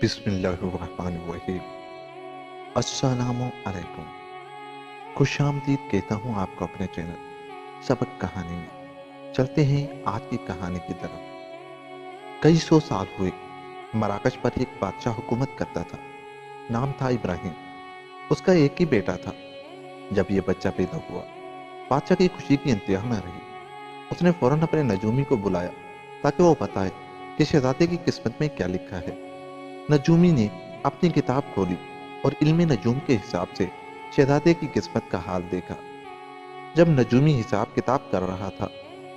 बिस्मिल्लाहिर्रहमानिर्रहीम। अस्सलामु अलैकुम। खुश आमदीद कहता हूँ आपको अपने चैनल सबक कहानी में। चलते हैं आज की कहानी की तरफ। कई सौ साल हुए मराकश पर एक बादशाह हुकूमत करता था। नाम था इब्राहिम। उसका एक ही बेटा था। जब ये बच्चा पैदा हुआ, बादशाह की खुशी की इंतहा न रही। उसने फौरन अपने नजूमी को बुलाया ताकि वो बताए कि शहजादे की किस्मत में क्या लिखा है। नजूमी ने अपनी किताब खोली और इल्म नजूम के हिसाब से शहजादे की किस्मत का हाल देखा। जब नजूमी हिसाब किताब कर रहा था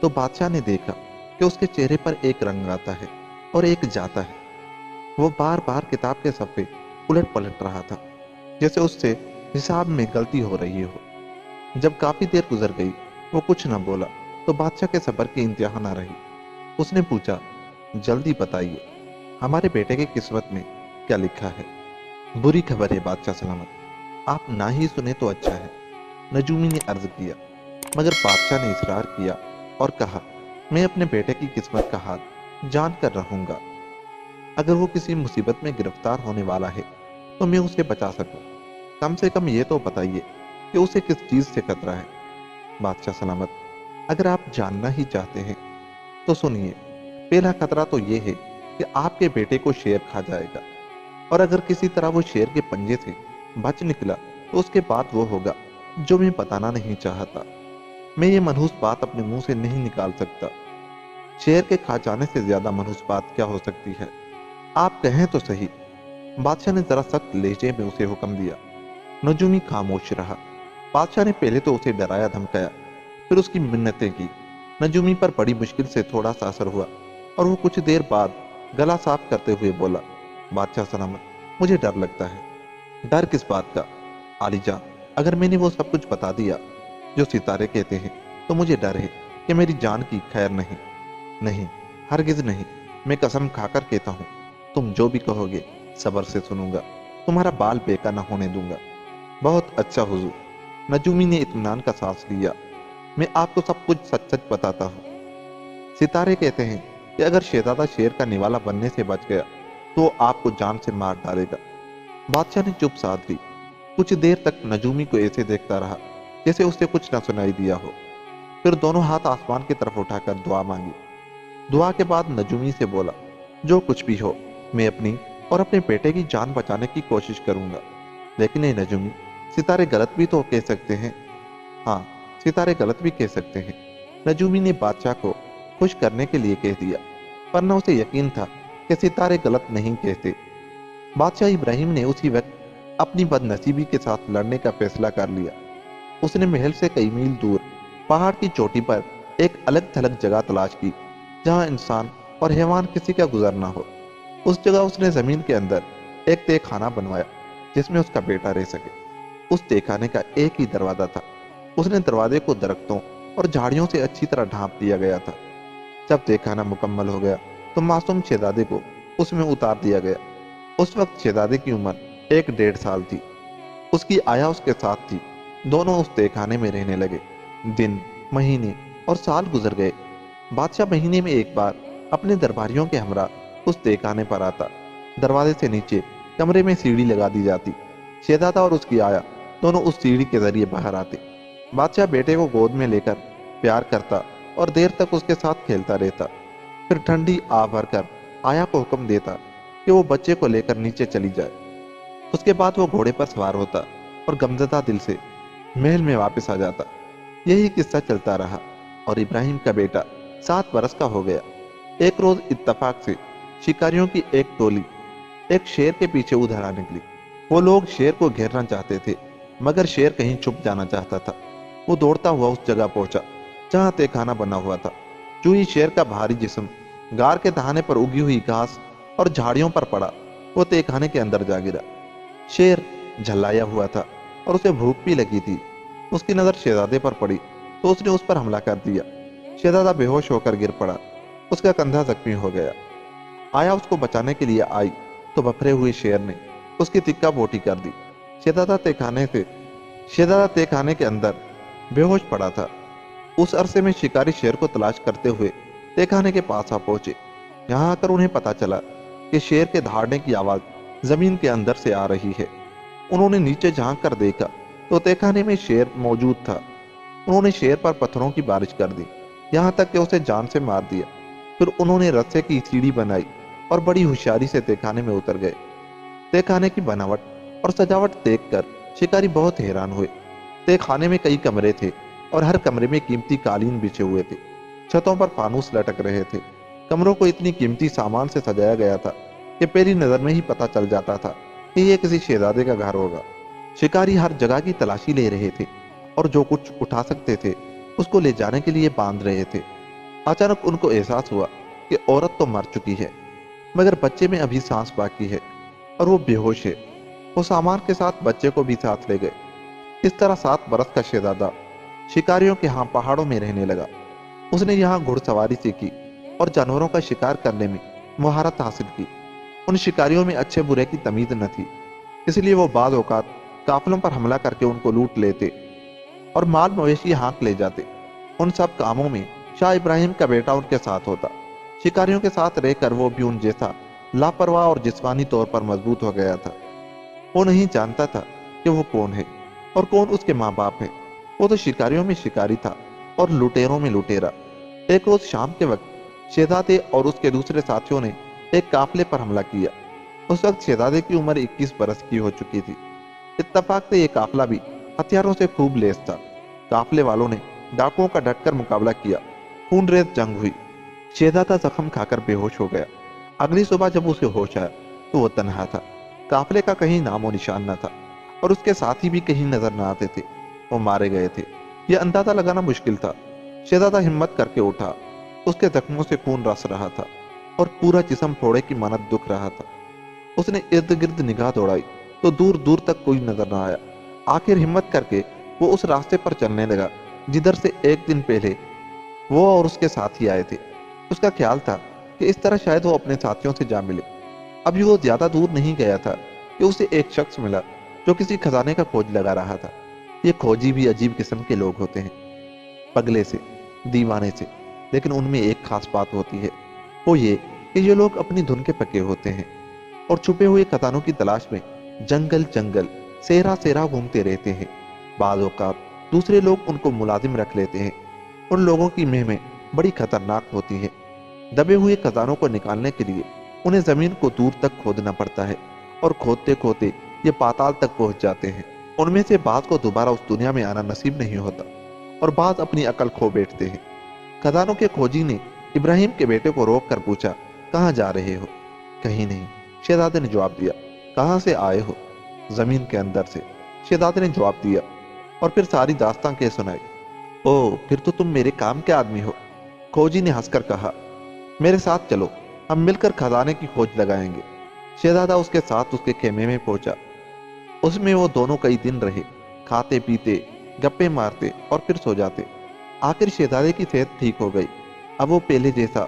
तो बादशाह ने देखा कि उसके चेहरे पर एक रंग आता है और एक जाता है। वो बार बार किताब के सफ़े उलट पलट रहा था, जैसे उससे हिसाब में गलती हो रही हो। जब काफी देर गुजर गई, वो कुछ न बोला तो बादशाह के सब्र की इंतहा न रही। उसने पूछा, जल्दी बताइए, हमारे बेटे की किस्मत में क्या लिखा है? बुरी खबर है बादशाह सलामत, आप ना ही सुने तो अच्छा है, नजूमी ने अर्ज किया। मगर बादशाह ने इसरार किया और कहा, मैं अपने बेटे की किस्मत का हाल जान कर रहूंगा। अगर वो किसी मुसीबत में गिरफ्तार होने वाला है तो मैं उसे बचा सकूं। कम से कम ये तो बताइए कि उसे किस चीज से खतरा है। बादशाह सलामत, अगर आप जानना ही चाहते हैं तो सुनिए। पहला खतरा तो ये है कि आपके बेटे को शेर खा जाएगा, और अगर किसी तरह वो शेर के पंजे से बच निकला तो उसके बाद वो होगा जो मैं बताना नहीं चाहता। मैं ये मनहूस बात अपने मुंह से नहीं निकाल सकता। शेर के खा जाने से ज्यादा मनहूस बात क्या हो सकती है? आप कहें तो सही। बादशाह ने जरा सख्त लहजे में उसे हुक्म दिया। नजूमी खामोश रहा। बादशाह ने पहले तो उसे डराया धमकाया, फिर उसकी मिन्नतें की। नजूमी पर बड़ी मुश्किल से थोड़ा सा असर हुआ और वो कुछ देर बाद गला साफ करते हुए बोला, बादशाह सलामत, मुझे डर लगता है। डर किस बात का? आलीजा, अगर मैंने वो सब कुछ बता दिया जो सितारे कहते हैं तो मुझे डर है कि मेरी जान की खैर नहीं। नहीं, हरगिज नहीं। मैं कसम खाकर कहता हूँ, तुम जो भी कहोगे सब्र से सुनूंगा, तुम्हारा बाल बेका न होने दूंगा। बहुत अच्छा हुजूर। नजूमी ने इत्मीनान का सांस लिया। मैं आपको सब कुछ सच सच बताता हूँ। सितारे कहते हैं कि अगर शहजादा शेर का निवाला बनने से बच गया तो वो आपको जान से मार डालेगा। बादशाह ने चुप साध ली। कुछ देर तक नजूमी को ऐसे देखता रहा जैसे उसे कुछ न सुनाई दिया हो। फिर दोनों हाथ आसमान की तरफ उठाकर दुआ मांगी। दुआ के बाद नजूमी से बोला, जो कुछ भी हो, मैं अपनी और अपने बेटे की जान बचाने की कोशिश करूंगा। लेकिन ये नजूमी, सितारे गलत भी तो कह सकते हैं। हाँ, सितारे गलत भी कह सकते हैं। नजूमी ने बादशाह को खुश करने के लिए कह दिया, वरना उसे यकीन था कि सितारे गलत नहीं कहते। बादशाह इब्राहिम ने उसी वक्त अपनी बदनसीबी के साथ लड़ने का फैसला कर लिया। उसने महल से कई मील दूर पहाड़ की चोटी पर एक अलग थलग जगह तलाश की, जहां इंसान और हैवान किसी का गुजर ना हो। उस जगह उसने जमीन के अंदर एक तहखाना बनवाया जिसमें उसका बेटा रह सके। उस तहखाने का एक ही दरवाजा था। उसने दरवाजे को दरख्तों और झाड़ियों से अच्छी तरह ढांप दिया गया था। जब तहखाना मुकम्मल हो गया तो मासूम शहजादे को उसमें उतार दिया गया। उस वक्त शहजादे की उम्र 1-1.5 साल थी। उसकी आया उसके साथ थी। दोनों उस तहखाने में रहने लगे। दिन, महीने और साल गुजर गए। बादशाह महीने में एक बार अपने दरबारियों के हमरा उस तहखाने पर आता। दरवाजे से नीचे कमरे में सीढ़ी लगा दी जाती। शहजादा और उसकी आया दोनों उस सीढ़ी के जरिए बाहर आते। बादशाह बेटे को गोद में लेकर प्यार करता और देर तक उसके साथ खेलता रहता। फिर ठंडी आ भरकर आया को हुक्म देता कि वो बच्चे को लेकर नीचे चली जाए। उसके बाद वो घोड़े पर सवार होता और गमजदा दिल से महल में वापस आ जाता। यही किस्सा चलता रहा और इब्राहिम का बेटा 7 बरस का हो गया। एक रोज इत्तफाक से शिकारियों की एक टोली एक शेर के पीछे उधर आ निकली। वो लोग शेर को घेरना चाहते थे, मगर शेर कहीं छुप जाना चाहता था। वो दौड़ता हुआ उस जगह पहुंचा जहां तहखाना बना हुआ था। जो ही शेर का भारी जिस्म गार के दहाने पर उगी हुई घास और झाड़ियों पर पड़ा, वो तहखाने के अंदर जा गिरा। शेर झल्लाया हुआ था और उसे भूख भी लगी थी। उसकी नजर शहजादे पर पड़ी तो उसने उस पर हमला कर दिया। शहजादा बेहोश होकर गिर पड़ा। उसका कंधा जख्मी हो गया। आया उसको बचाने के लिए आई तो बफरे हुए शेर ने उसकी तिक्का बोटी कर दी। शहजादा तहखाने के अंदर बेहोश पड़ा था। उस अरसे में शिकारी शेर को तलाश करते हुए तहखाने के पास आ पहुंचे। यहाँ आकर उन्हें पता चला कि शेर के दहाड़ने की आवाज जमीन के अंदर से आ रही है। उन्होंने नीचे झांक कर देखा तो तहखाने में शेर मौजूद था। उन्होंने शेर पर पत्थरों की बारिश कर दी, यहाँ तक कि उसे जान से मार दिया। फिर उन्होंने रस्से की सीढ़ी बनाई और बड़ी होशियारी से तहखाने में उतर गए। तहखाने की बनावट और सजावट देखकर शिकारी बहुत हैरान हुए। तहखाने में कई कमरे थे और हर कमरे में कीमती कालीन बिछे हुए थे। छतों पर फानूस लटक रहे थे। कमरों को इतनी कीमती सामान से सजाया गया था कि पहली नजर में ही पता चल जाता था कि यह किसी शहजादे का घर होगा। शिकारी हर जगह की तलाशी ले रहे थे और जो कुछ उठा सकते थे उसको ले जाने के लिए बांध रहे थे। अचानक उनको एहसास हुआ कि औरत तो मर चुकी है, मगर बच्चे में अभी सांस बाकी है और वो बेहोश है। वो सामान के साथ बच्चे को भी साथ ले गए। इस तरह 7 बरस का शहजादा शिकारियों के यहाँ पहाड़ों में रहने लगा। उसने यहाँ घुड़सवारी सीखी और जानवरों का शिकार करने में महारत हासिल की। उन शिकारियों में अच्छे बुरे की तमीज न थी, इसलिए वो बाद औकात काफिलों पर हमला करके उनको लूट लेते और माल मवेशी हाँक ले जाते। उन सब कामों में शाह इब्राहिम का बेटा उनके साथ होता। शिकारियों के साथ रहकर वो भी उन जैसा लापरवाह और जिस्मानी तौर पर मजबूत हो गया था। वो नहीं जानता था कि वो कौन है और कौन उसके माँ बाप है। वो तो शिकारियों में शिकारी था और लुटेरों में लुटेरा। एक रोज शाम के वक्त शहजादे और उसके दूसरे साथियों ने एक काफिले पर हमला किया। उस वक्त शहजादे की उम्र 21 बरस की हो चुकी थी। इत्तफाक से ये काफिला भी हथियारों से खूब लैस था। काफिले वालों ने डाकुओं का डटकर मुकाबला किया। खूनरेज जंग हुई। शहजादा जख्म खाकर बेहोश हो गया। अगली सुबह जब उसे होश आया तो वो तन्हा था। काफिले का कहीं नामो निशान न था और उसके साथी भी कहीं नजर न आते थे। वो मारे गए थे, यह अंदाजा लगाना मुश्किल था। शहजादा हिम्मत करके उठा। उसके जख्मों से खून रस रहा था और पूरा जिस्म फोड़े की मानत दुख रहा था। उसने इर्द गिर्द निगाह दौड़ाई तो दूर दूर तक कोई नजर न आया। आखिर हिम्मत करके वो उस रास्ते पर चलने लगा जिधर से एक दिन पहले वो और उसके साथी आए थे। उसका ख्याल था कि इस तरह शायद वो अपने साथियों से जा मिले। अभी वो ज्यादा दूर नहीं गया था कि उसे एक शख्स मिला जो किसी खजाने का खोज लगा रहा था। ये खोजी भी अजीब किस्म के लोग होते हैं, पगले से, दीवाने से, लेकिन उनमें एक खास बात होती है, वो ये कि ये लोग अपनी धुन के पक्के होते हैं और छुपे हुए खजानों की तलाश में जंगल जंगल सेरा सेरा घूमते रहते हैं। बाज़ औक़ात दूसरे लोग उनको मुलाजिम रख लेते हैं। उन लोगों की मुहिमें बड़ी खतरनाक होती है। दबे हुए खजानों को निकालने के लिए उन्हें जमीन को दूर तक खोदना पड़ता है और खोदते खोदते ये पाताल तक पहुंच जाते हैं। उनमें से बाज़ को दोबारा उस दुनिया में आना नसीब नहीं होता और बाज़ अपनी अकल खो बैठते हैं। खजानों के खोजी ने इब्राहिम के बेटे को रोक कर पूछा, कहाँ जा रहे हो? कहीं नहीं, शहजादे ने जवाब दिया। कहाँ से आए हो? जमीन के अंदर से, शहजादे ने जवाब दिया और फिर सारी दास्तां कह सुनाई। ओह, फिर तो तुम मेरे काम के आदमी हो, खोजी ने हंसकर कहा। मेरे साथ चलो, हम मिलकर खजाने की खोज लगाएंगे। शहजादा उसके साथ उसके खेमे में पहुंचा। उसमें वो दोनों कई दिन रहे, खाते पीते, गप्पे मारते और फिर सो जाते। आखिर शहजादे की सेहत ठीक हो गई। अब वो पहले जैसा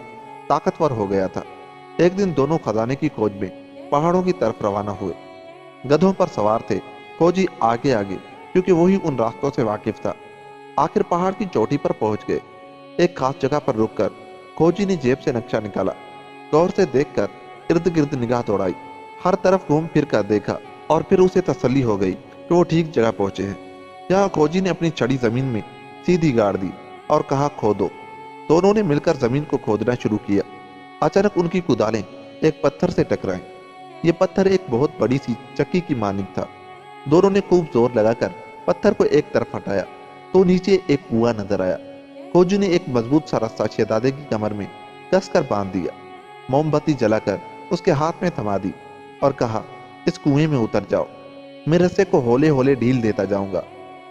ताकतवर हो गया था। एक दिन दोनों खजाने की खोज में पहाड़ों की तरफ रवाना हुए। गधों पर सवार थे, खोजी आगे आगे, क्योंकि वही उन रास्तों से वाकिफ था। आखिर पहाड़ की चोटी पर पहुंच गए। एक खास जगह पर रुककर खोजी ने जेब से नक्शा निकाला। गौर से देखकर इर्द गिर्द निगाह दौड़ाई। हर तरफ घूम फिर कर देखा और फिर उसे तसल्ली हो गई कि वो ठीक जगह पहुंचे हैं। यहाँ खोजी ने अपनी छड़ी जमीन में सीधी गाड़ दी और कहा, खोदो। दोनों ने मिलकर जमीन को खोदना शुरू किया। अचानक उनकी कुदालें एक पत्थर से टकराई। ये पत्थर एक बहुत बड़ी सी चक्की की मानिक था। दोनों ने खूब जोर लगाकर पत्थर को एक तरफ हटाया तो नीचे एक कुआं नजर आया। खोजी ने एक मजबूत सा रस्सा शहजादे की कमर में कसकर बांध दिया। मोमबत्ती जलाकर उसके हाथ में थमा दी और कहा, इस कुएं में उतर जाओ। मैं रस्से को होले होले ढील देता जाऊंगा।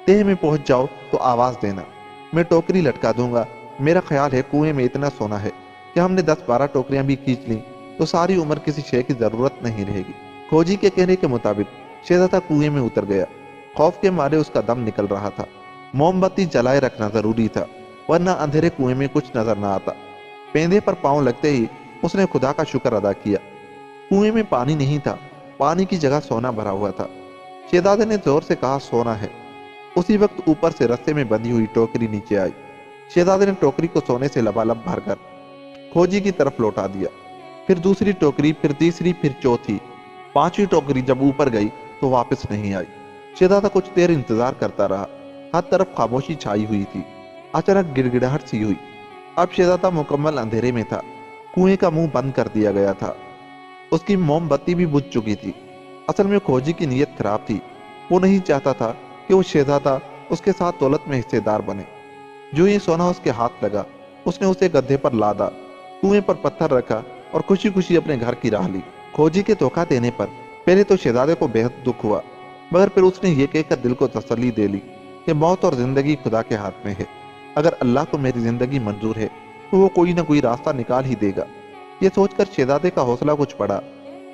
तह में पहुंच जाओ तो आवाज देना, मैं टोकरी लटका दूंगा। मेरा ख्याल है कुएं में इतना सोना है कि हमने 10-12 टोकरियां भी खींच ली तो सारी उम्र किसी शे की जरूरत नहीं रहेगी। खोजी के कहने के मुताबिक शहजादा कुएं में उतर गया। खौफ के मारे उसका दम निकल रहा था। मोमबत्ती जलाए रखना जरूरी था, वरना अंधेरे कुएं में कुछ नजर न आता। पेंदे पर पांव लगते ही उसने खुदा का शुक्र अदा किया। कुएं में पानी नहीं था, पानी की जगह सोना भरा हुआ था। शहजादे ने जोर से कहा, सोना है। उसी वक्त ऊपर से रस्से में बंधी हुई टोकरी नीचे आई। शहजादे ने टोकरी को सोने से लबालब भरकर खोजी की तरफ लौटा दिया। फिर दूसरी टोकरी, फिर तीसरी, फिर चौथी, 5वीं टोकरी जब ऊपर गई तो वापस नहीं आई। शहजादा कुछ देर इंतजार करता रहा। हर तरफ खामोशी छाई हुई थी। अचानक गिड़गिड़ाहट सी हुई। अब शहजादा मुकम्मल अंधेरे में था। कुएं का मुंह बंद कर दिया गया था। उसकी मोमबत्ती भी बुझ चुकी थी। असल में खोजी की नीयत खराब थी। वो नहीं चाहता था कि वो शहजादा उसके साथ दौलत में हिस्सेदार बने। जो ही सोना उसके हाथ लगा, उसने उसे गद्दे पर लादा, कुएं पर पत्थर रखा और खुशी खुशी अपने घर की राह ली। खोजी के धोखा देने पर पहले तो शहजादे को बेहद दुख हुआ, मगर फिर उसने ये कहकर दिल को तसल्ली दे ली कि मौत और जिंदगी खुदा के हाथ में है। अगर अल्लाह को मेरी जिंदगी मंजूर है तो वो कोई ना कोई रास्ता निकाल ही देगा। ये सोचकर शहजादे का हौसला कुछ बढ़ा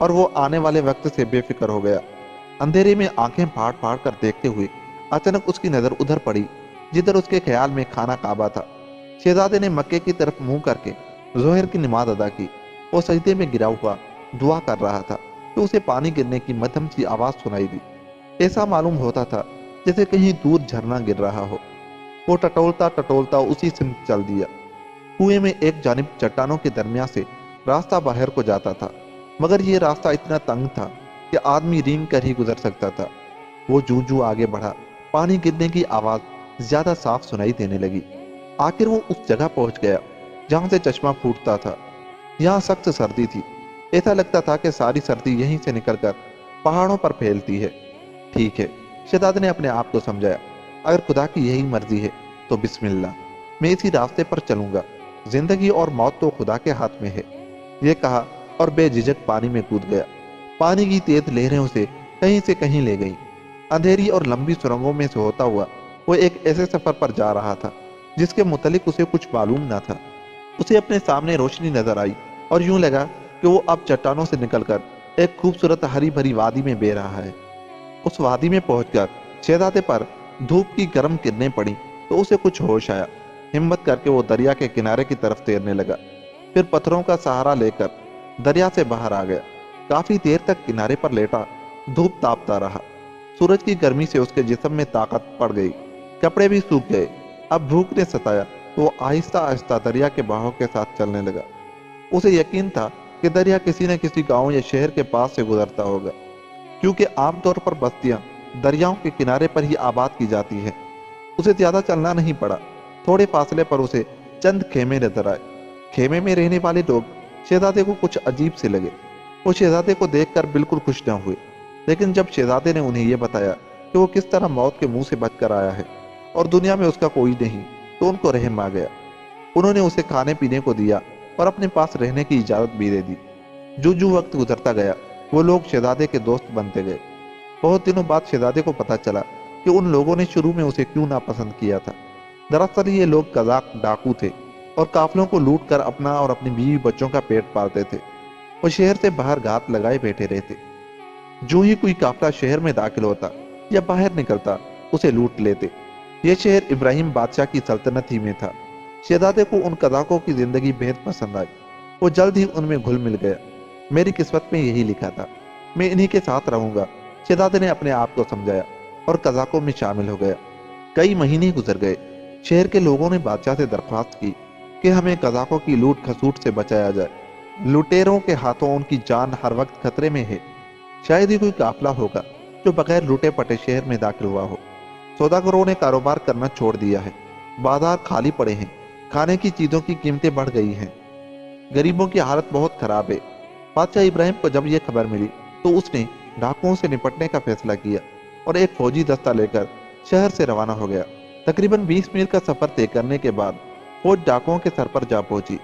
और वो आने वाले वक्त से बेफिक्र हो गया। अंधेरे में आंखें फाड़ फाड़ कर देखते हुए अचानक उसकी नजर उधर पड़ी जिधर उसके ख्याल में खाना काबा था। शहजादे ने मक्के की तरफ मुंह करके जोहर की नमाज अदा की। वो सजदे में गिरा हुआ दुआ कर रहा था तो उसे पानी गिरने की मध्यम सी आवाज सुनाई दी। ऐसा मालूम होता था जैसे कहीं दूर झरना गिर रहा हो। वो टटोलता टटोलता उसी सिमत चल दिया। कुएं में एक जानिब चट्टानों के दरमियान से रास्ता बाहर को जाता था, मगर ये रास्ता इतना तंग था कि आदमी रेंग कर ही गुजर सकता था। वो जू जू आगे बढ़ा, पानी गिरने की आवाज ज्यादा साफ सुनाई देने लगी। आखिर वो उस जगह पहुंच गया जहां से चश्मा फूटता था। यहाँ सख्त सर्दी थी। ऐसा लगता था कि सारी सर्दी यहीं से निकलकर पहाड़ों पर फैलती है। ठीक है, शहजादे ने अपने आप को समझाया, अगर खुदा की यही मर्जी है तो बिस्मिल्लाह, मैं इसी रास्ते पर चलूंगा। जिंदगी और मौत तो खुदा के हाथ में है, ये कहा और बेझिझक पानी में कूद गया। पानी की तेज लहरें उसे कहीं से कहीं ले गईं। अंधेरी और लंबी सुरंगों में से होता हुआ वो एक ऐसे सफर पर जा रहा था जिसके मुतालिक उसे कुछ मालूम न था। उसे अपने सामने रोशनी नजर आई और यूं लगा कि वो अब चट्टानों से निकलकर एक खूबसूरत हरी भरी वादी में बह रहा है। उस वादी में पहुंचकर शहजादे पर धूप की गर्म किरणें पड़ी तो उसे कुछ होश आया। हिम्मत करके वो दरिया के किनारे की तरफ तैरने लगा। फिर पत्थरों का सहारा लेकर दरिया से बाहर आ गया। काफी देर तक किनारे पर लेटा धूप तापता रहा। सूरज की गर्मी से उसके जिस्म में ताकत पड़ गई, कपड़े भी सूख गए। अब भूख ने सताया तो वो आहिस्ता आहिस्ता दरिया के बहाव के साथ चलने लगा। उसे यकीन था कि दरिया किसी न किसी गांव या शहर के पास से गुजरता होगा, क्योंकि आमतौर पर बस्तियां दरियाओं के किनारे पर ही आबाद की जाती है। उसे ज्यादा चलना नहीं पड़ा। थोड़े फासले पर उसे चंद खेमे नजर आए। खेमे में रहने वाले लोग शहजादे को कुछ अजीब से लगे। वो शहजादे को देखकर बिल्कुल खुश न हुए, लेकिन जब शहजादे ने उन्हें यह बताया कि वो किस तरह मौत के मुंह से बचकर आया है और दुनिया में उसका कोई नहीं, तो उनको रहम आ गया। उन्होंने उसे खाने पीने को दिया और अपने पास रहने की इजाजत भी दे दी। जो जो वक्त गुजरता गया वो लोग शहजादे के दोस्त बनते गए। बहुत दिनों बाद शहजादे को पता चला कि उन लोगों ने शुरू में उसे क्यों नापसंद किया था। दरअसल ये लोग कज़ाक डाकू थे और काफिलों को लूट कर अपना और अपनी बीवी बच्चों का पेट पालते थे। वो शहर से बाहर घात लगाए बैठे रहते। जो ही कोई काफिला शहर में दाखिल होता या बाहर निकलता उसे लूट लेते। ये शहर इब्राहिम बादशाह की सल्तनत ही में था। शहजादे को उन कज़ाकों की जिंदगी बेहद पसंद आई। वो जल्द ही उनमें घुल मिल गया। मेरी किस्मत में यही लिखा था, मैं इन्हीं के साथ रहूंगा, शहजादे ने अपने आप को समझाया और कज़ाकों में शामिल हो गया। कई महीने गुजर गए। शहर के लोगों ने बादशाह से दरख्वास्त की कि हमें कज़ाकों की लूट खसूट से बचाया जाए। लुटेरों के हाथों उनकी जान हर वक्त खतरे में है। शायद ही कोई काफिला होगा जो बगैर लूटे पटे शहर में दाखिल हुआ हो। सौदागरों ने कारोबार करना छोड़ दिया है। बाजार खाली पड़े हैं। खाने की चीजों की कीमतें बढ़ गई हैं। गरीबों की हालत बहुत खराब है। बादशाह इब्राहिम को जब यह खबर मिली तो उसने डाकुओं से निपटने का फैसला किया और एक फौजी दस्ता लेकर शहर से रवाना हो गया। तकरीबन 20 मील का सफर तय करने के बाद फौज डाकुओं के सर पर जा पहुंची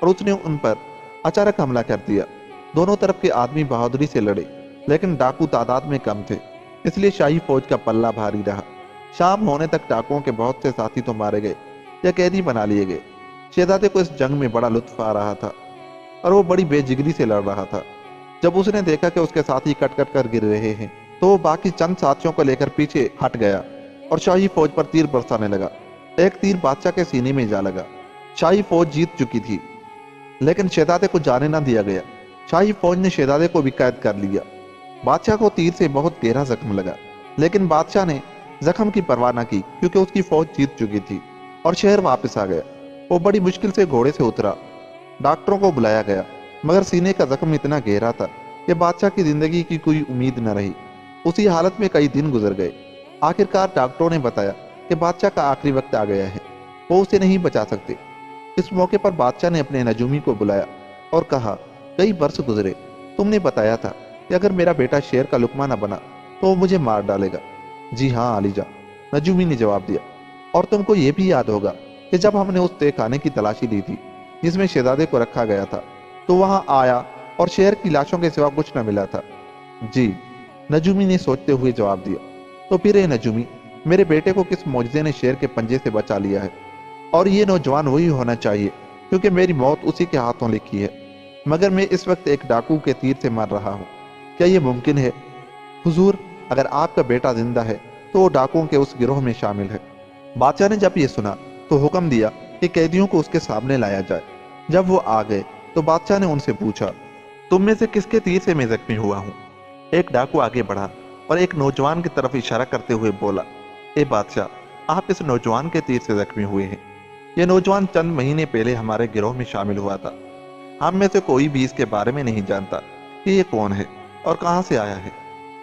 और उसने उन पर अचानक हमला कर दिया। दोनों तरफ के आदमी बहादुरी से लड़े, लेकिन डाकू तादाद में कम थे, इसलिए शाही फौज का पल्ला भारी रहा। शाम होने तक डाकुओं के बहुत से साथी तो मारे गए या कैदी बना लिए गए। शहजादे को इस जंग में बड़ा लुत्फ आ रहा था और वो बड़ी बेजिगरी से लड़ रहा था। जब उसने देखा कि उसके साथी कट कट कर गिर रहे हैं तो वो बाकी चंद साथियों को लेकर पीछे हट गया और शाही फौज पर तीर बरसाने लगा। एक तीर बादशाह के सीने में जा लगा। शाही फौज जीत चुकी थी, लेकिन शहजादे को जाने ना दिया गया। शाही फौज ने शहजादे को भी कैद कर लिया। बादशाह को तीर से बहुत गहरा जख्म लगा, लेकिन बादशाह ने जख्म की परवाह न की क्योंकि उसकी फौज जीत चुकी थी और शहर वापस आ गया। वो बड़ी मुश्किल से घोड़े से उतरा। डॉक्टरों को बुलाया गया, मगर सीने का जख्म इतना गहरा था कि बादशाह की जिंदगी की कोई उम्मीद न रही। उसी हालत में कई दिन गुजर गए। आखिरकार डॉक्टरों ने बताया कि बादशाह का आखिरी वक्त आ गया है, वो उसे नहीं बचा सकते। इस मौके पर बादशाह ने अपने नजूमी को बुलाया और कहा, कई वर्ष गुजरे, तुमने बताया था कि अगर मेरा बेटा शेर का लुकमा न बना तो वो मुझे मार डालेगा। जी हाँ आलीजा, नजूमी ने जवाब दिया। और तुमको ये भी याद होगा कि जब हमने उस तय खाने की तलाशी ली थी जिसमें शहजादे को रखा गया था, तो वहां आया और शेर की लाशों के सिवा कुछ न मिला था। जी, नजूमी ने सोचते हुए जवाब दिया। तो फिर ए नजूमी, मेरे बेटे को किस मौजज़े ने शेर के पंजे से बचा लिया है? और ये नौजवान वही होना चाहिए, क्योंकि मेरी मौत उसी के हाथों लिखी है। मगर मैं इस वक्त एक डाकू के तीर से मर रहा हूँ। क्या ये मुमकिन है? हुजूर, अगर आपका बेटा जिंदा है तो वो डाकुओं के उस गिरोह में शामिल है। बादशाह ने जब ये सुना तो हुक्म दिया कि कैदियों को उसके सामने लाया जाए। जब वो आ गए तो बादशाह ने उनसे पूछा, तुम में से किसके तीर से मैं जख्मी हुआ हूँ? एक डाकू आगे बढ़ा और एक नौजवान की तरफ इशारा करते हुए बोला, ए बादशाह, आप इस नौजवान के तीर से जख्मी हुए हैं। यह नौजवान चंद महीने पहले हमारे गिरोह में शामिल हुआ था। हम में से कोई भी इसके बारे में नहीं जानता कि ये कौन है और कहाँ से आया है।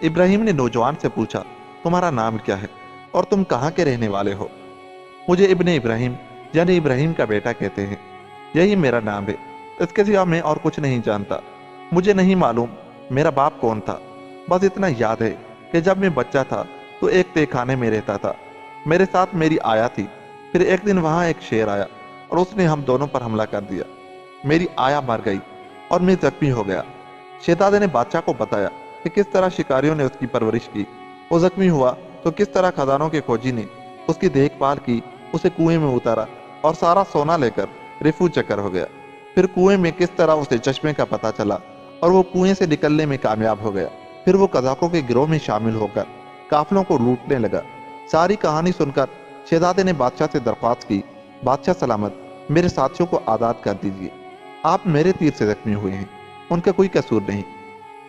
इब्राहिम ने नौजवान से पूछा, तुम्हारा नाम क्या है और तुम कहाँ के रहने वाले हो? मुझे इब्ने इब्राहिम यानी इब्राहिम का बेटा कहते हैं, यही मेरा नाम है। इसके सिवा मैं और कुछ नहीं जानता। मुझे नहीं मालूम मेरा बाप कौन था। बस इतना याद है कि जब मैं बच्चा था तो एक तहखाने में रहता था। मेरे साथ मेरी आया थी। फिर एक दिन वहाँ एक शेर आया और उसने हम दोनों पर हमला कर दिया। मेरी आया मर गई और मैं जख्मी हो गया। शहजादे ने बादशाह को बताया कि किस तरह शिकारियों ने उसकी परवरिश की। वो जख्मी हुआ तो किस तरह खजानों के खोजी ने उसकी देखभाल की, उसे कुएं में उतारा और सारा सोना लेकर रिफू चक्कर हो गया। फिर कुएं में किस तरह उसे चश्मे का पता चला और वो कुएं से निकलने में कामयाब हो गया। फिर वो कज़ाकों के गिरोह में शामिल होकर काफिलों को लूटने लगा। सारी कहानी सुनकर शहजादे ने बादशाह से दरख्वास्त की, बादशाह सलामत, मेरे साथियों को आज़ाद कर दीजिए। आप मेरे तीर से जख्मी हुए हैं, उनका कोई कसूर नहीं।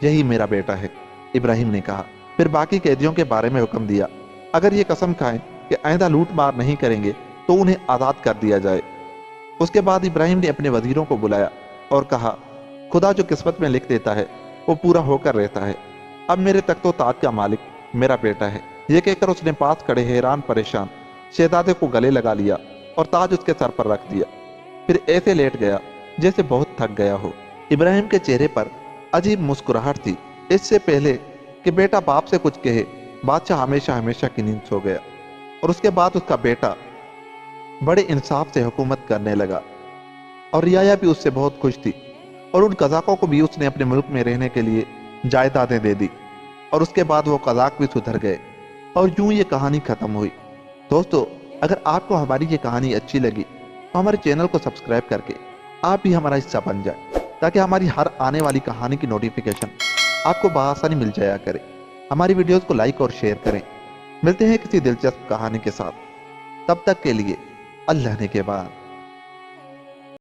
यही मेरा बेटा है, इब्राहिम ने कहा। फिर बाकी कैदियों के बारे में हुक्म दिया, अगर ये कसम खाएं कि आइंदा लूट मार नहीं करेंगे तो उन्हें आज़ाद कर दिया जाए। उसके बाद इब्राहिम ने अपने वजीरों को बुलाया और कहा, खुदा जो किस्मत में लिख देता है वो पूरा होकर रहता है। अब मेरे तख्तो ताज का मालिक मेरा बेटा है। ये कहकर उसने पास खड़े हैरान परेशान शहजादे को गले लगा लिया और ताज उसके सर पर रख दिया। फिर ऐसे लेट गया जैसे बहुत थक गया हो। इब्राहिम के चेहरे पर अजीब मुस्कुराहट थी। इससे पहले कि बेटा बाप से कुछ कहे, बादशाह हमेशा हमेशा की नींद सो गया। और उसके बाद उसका बेटा बड़े इंसाफ से हुकूमत करने लगा और रियाया भी उससे बहुत खुश थी। और उन कज़ाकों को भी उसने अपने मुल्क में रहने के लिए जायदादें दे दी। और उसके बाद वो कज़ाक भी सुधर गए और यूं ये कहानी खत्म हुई। दोस्तों, अगर आपको हमारी ये कहानी अच्छी लगी तो हमारे चैनल को सब्सक्राइब करके आप भी हमारा हिस्सा बन जाए, ताकि हमारी हर आने वाली कहानी की नोटिफिकेशन आपको बआसानी मिल जाया करे। हमारी वीडियोस को लाइक और शेयर करें। मिलते हैं किसी दिलचस्प कहानी के साथ। तब तक के लिए अल्लाह ने के बाद।